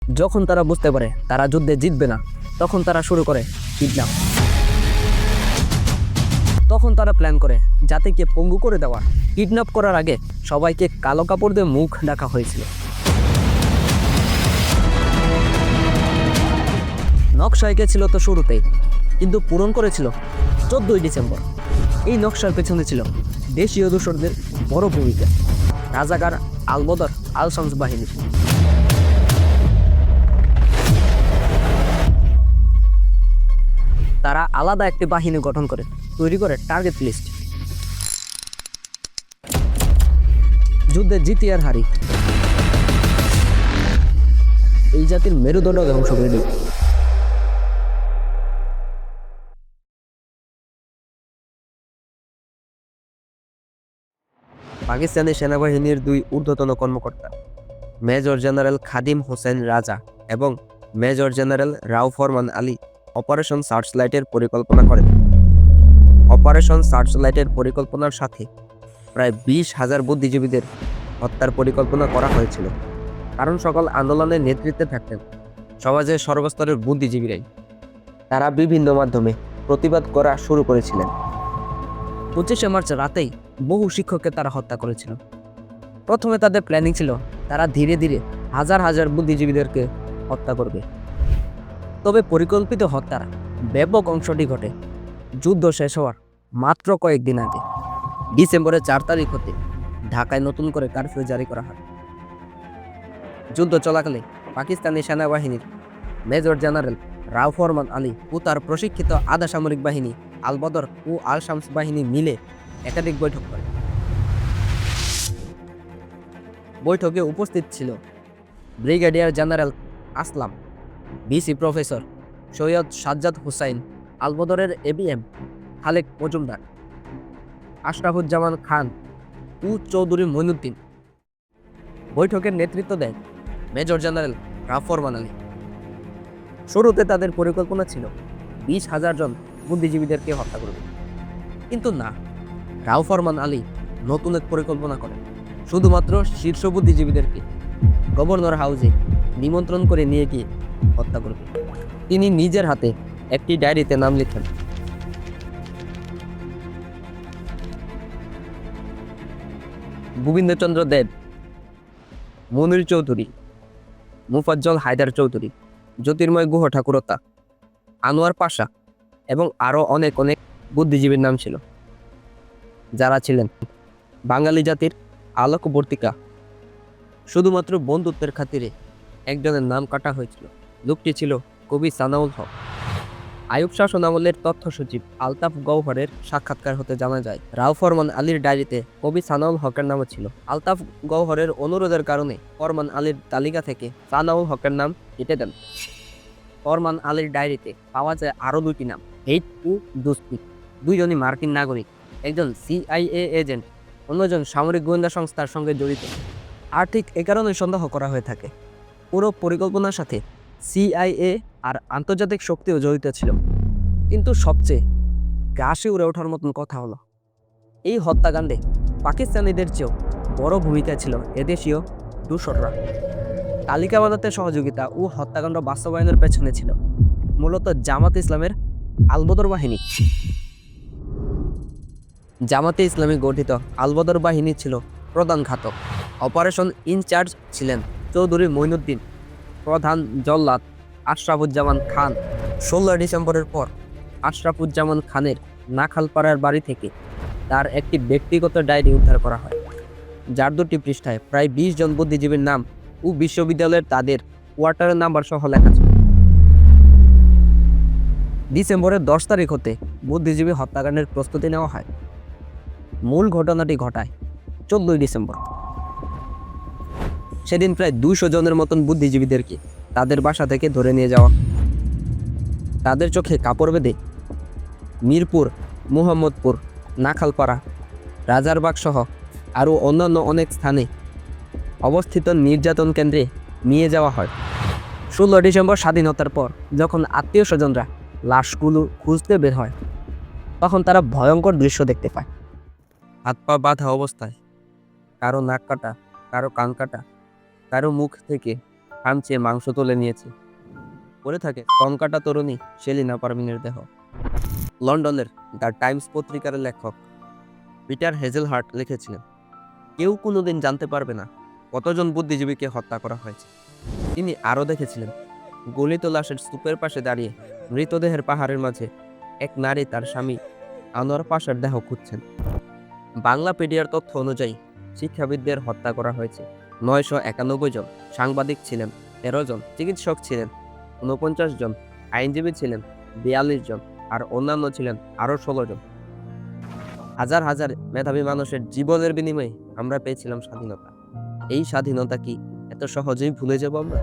যখন তারা বুঝতে পারে তারা যুদ্ধে জিতবে না, তখন তারা শুরু করে কিডন্যাপ। তখন তারা প্ল্যান করে জাতিকে পঙ্গু করে দেওয়া। কিডন্যাপ করার আগে সবাইকে কালো কাপড় দিয়ে মুখ ঢাকা হয়েছিল। নকশা এঁকেছিল তো শুরুতেই, কিন্তু পূরণ করেছিল 14ই ডিসেম্বর। এই নকশার পেছনে ছিল দেশীয় দূষরদের বড় ভূমিকা, রাজাকার আল বদর আল শামস বাহিনী। তারা আলাদা একটি বাহিনী গঠন করে তৈরি করে টার্গেট লিস্ট। যুদ্ধে জিতি আর হারি, এই জাতির মেরুদণ্ড ধ্বংস করে দিই। পাকিস্তানি সেনাবাহিনীর দুই ঊর্ধ্বতন কর্মকর্তা, মেজর জেনারেল খাদিম হোসেন রাজা এবং মেজর জেনারেল রাও ফরমান আলী অপারেশন সার্চলাইটের পরিকল্পনা করেন। অপারেশন সার্চলাইটের পরিকল্পনার সাথে প্রায় 20,000 বুদ্ধিজীবীদের হত্যার পরিকল্পনা করা হয়েছিল, কারণ সকল আন্দোলনের নেতৃত্বে থাকতেন সমাজের সর্বস্তরের বুদ্ধিজীবীরাই। তারা বিভিন্ন মাধ্যমে প্রতিবাদ করা শুরু করেছিলেন। 25শে মার্চ রাতেই বহু শিক্ষককে তারা হত্যা করেছিল। প্রথমে তাদের প্ল্যানিং ছিল তারা ধীরে ধীরে হাজার হাজার বুদ্ধিজীবীদেরকে হত্যা করবে, তবে পরিকল্পিত হত্যার ব্যাপক অংশটি ঘটে যুদ্ধ শেষ হওয়ার মাত্র কয়েকদিন আগে। ডিসেম্বরের 4 তারিখ হতে ঢাকায় নতুন করে কারফিউ জারি করা হয়। যুদ্ধ চলাকালে পাকিস্তানি সেনাবাহিনীর মেজর জেনারেল রাও ফরমান আলী ও তার প্রশিক্ষিত আধা সামরিক বাহিনী আল বদর ও আল শামস বাহিনী মিলে একাধিক বৈঠক করে। বৈঠকে উপস্থিত ছিল ব্রিগেডিয়ার জেনারেল আসলাম, ভিসি প্রফেসর সৈয়দ সাজ্জাদ হুসাইন, আল বদরের এবিএম খালেক মজুমদার, আশরাফুজ্জামান খান ও চৌধুরী মইনুদ্দিন। বৈঠকের নেতৃত্ব দেন মেজর জেনারেল রাও ফরমান আলী। শুরুতে তাদের পরিকল্পনা ছিল 20,000 জন বুদ্ধিজীবীদেরকে হত্যা করবে, কিন্তু না, রাও ফরমান আলী নতুন এক পরিকল্পনা করেন। শুধুমাত্র শীর্ষ বুদ্ধিজীবীদেরকে গভর্নর হাউসে নিমন্ত্রণ করে নিয়ে গিয়ে হত্যা করবে। তিনি নিজের হাতে একটি ডায়েরিতে নাম লিখেন। গোবিন্দচন্দ্র দেব, মনির চৌধুরী, মুফাজ্জল হায়দার চৌধুরী, জ্যোতির্ময় গুহ ঠাকুরতা, আনোয়ার পাশা এবং আরও অনেক অনেক বুদ্ধিজীবীর নাম ছিল, যারা ছিলেন বাঙালি জাতির আলোকবর্তিকা। শুধুমাত্র বন্ধুত্বের খাতিরে একজনের নাম কাটা হয়েছিল। লোকটি ছিল কবি সানাউল হক। আইয়ুব শাসন আমলের তথ্য সচিব আলতাফ গওহরের সাক্ষাৎকার হতে জানা যায় রাও ফরমান আলীর ডায়েরিতে কবি সানাউল হকের নামও ছিল। আলতাফ গওহরের অনুরোধের কারণে ফরমান আলীর তালিকা থেকে সানাউল হকের নাম কেটে দেন। ফরমান আলীর ডায়েরিতে পাওয়া যায় আরও দুটি নাম, হেইট ও দোস্তি। দুইজনই মার্কিন নাগরিক, একজন CIA এজেন্ট, অন্যজন সামরিক গোয়েন্দা সংস্থার সঙ্গে জড়িত। আর ঠিক এ কারণে সন্দেহ করা হয়ে থাকে পুরো পরিকল্পনার সাথে CIA আর আন্তর্জাতিক শক্তিও জড়িত ছিল। কিন্তু সবচেয়ে গা শিউরে ওঠার মতন কথা হলো, এই হত্যাকাণ্ডে পাকিস্তানিদের চেয়েও বড় ভূমিকা ছিল এদেশীয় দূষররা। তালিকা বানাতে সহযোগিতা ও হত্যাকাণ্ড বাস্তবায়নের পেছনে ছিল মূলত জামাতে ইসলামের আল বদর বাহিনী। জামাতে ইসলামী গঠিত আল বদর বাহিনী ছিল প্রধান ঘাতক। অপারেশন ইনচার্জ ছিলেন চৌধুরী মইনুদ্দিন, প্রধান জল্লাদ আশরাফুজ্জামান খান। 16 ডিসেম্বরের পর আশরাফুজ্জামান খানের নাখালপাড়ার বাড়ি থেকে তার একটি ব্যক্তিগত ডায়েরি উদ্ধার করা হয়, যার 2টি পৃষ্ঠায় প্রায় 20 জন বুদ্ধিজীবীর নাম ও বিশ্ববিদ্যালয়ের তাদের কোয়ার্টারের নাম্বার সহ লেখা ছিল। ডিসেম্বরের 10 তারিখ হতে বুদ্ধিজীবী হত্যাকাণ্ডের প্রস্তুতি নেওয়া হয়। মূল ঘটনাটি ঘটায় 14ই ডিসেম্বর। সেদিন প্রায় 200 জনের মতন বুদ্ধিজীবীদেরকে তাদের বাসা থেকে ধরে নিয়ে যাওয়া। তাদের চোখে কাপড় বেঁধে মিরপুর, মুহাম্মদপুর, নাখালপাড়া, রাজারবাগ সহ আরও অন্যান্য অনেক স্থানে অবস্থিত নির্যাতন কেন্দ্রে নিয়ে যাওয়া হয়। 16 ডিসেম্বর স্বাধীনতার পর যখন আত্মীয় স্বজনরা লাশগুলো খুঁজতে বের হয়, তখন তারা ভয়ঙ্কর দৃশ্য দেখতে পায়। হাত পা বাঁধা অবস্থায়, কারো নাক কাটা, কারো কান কাটা, কারো মুখ থেকে কান চেয়ে মাংস তুলে নিয়েছে। পড়ে থাকে তনকাটা তরুণী সেলিনা পারভিনের দেহ। লন্ডনের দ্য টাইমস পত্রিকার লেখক পিটার হেজেলহার্ট লিখেছিলেন, কেউ কোনোদিন জানতে পারবে না কতজন বুদ্ধিজীবীকে হত্যা করা হয়েছে। তিনি আরও দেখেছিলেন, গলিত লাশের স্তূপের পাশে দাঁড়িয়ে মৃতদেহের পাহাড়ের মাঝে এক নারী তার স্বামী আনোয়ার পাশার দেহ খুঁজছেন। বাংলাপিডিয়ার তথ্য অনুযায়ী শিক্ষাবিদদের হত্যা করা হয়েছে 991 জন। সাংবাদিক ছিলেন 13 জন, চিকিৎসক ছিলেন 49 জন, আইনজীবী ছিলেন 42 জন, আর অন্যান্য ছিলেন আরও 16 জন। হাজার হাজার মেধাবী মানুষের জীবনের বিনিময়ে আমরা পেয়েছিলাম স্বাধীনতা। এই স্বাধীনতা কি এত সহজেই ভুলে যাব আমরা?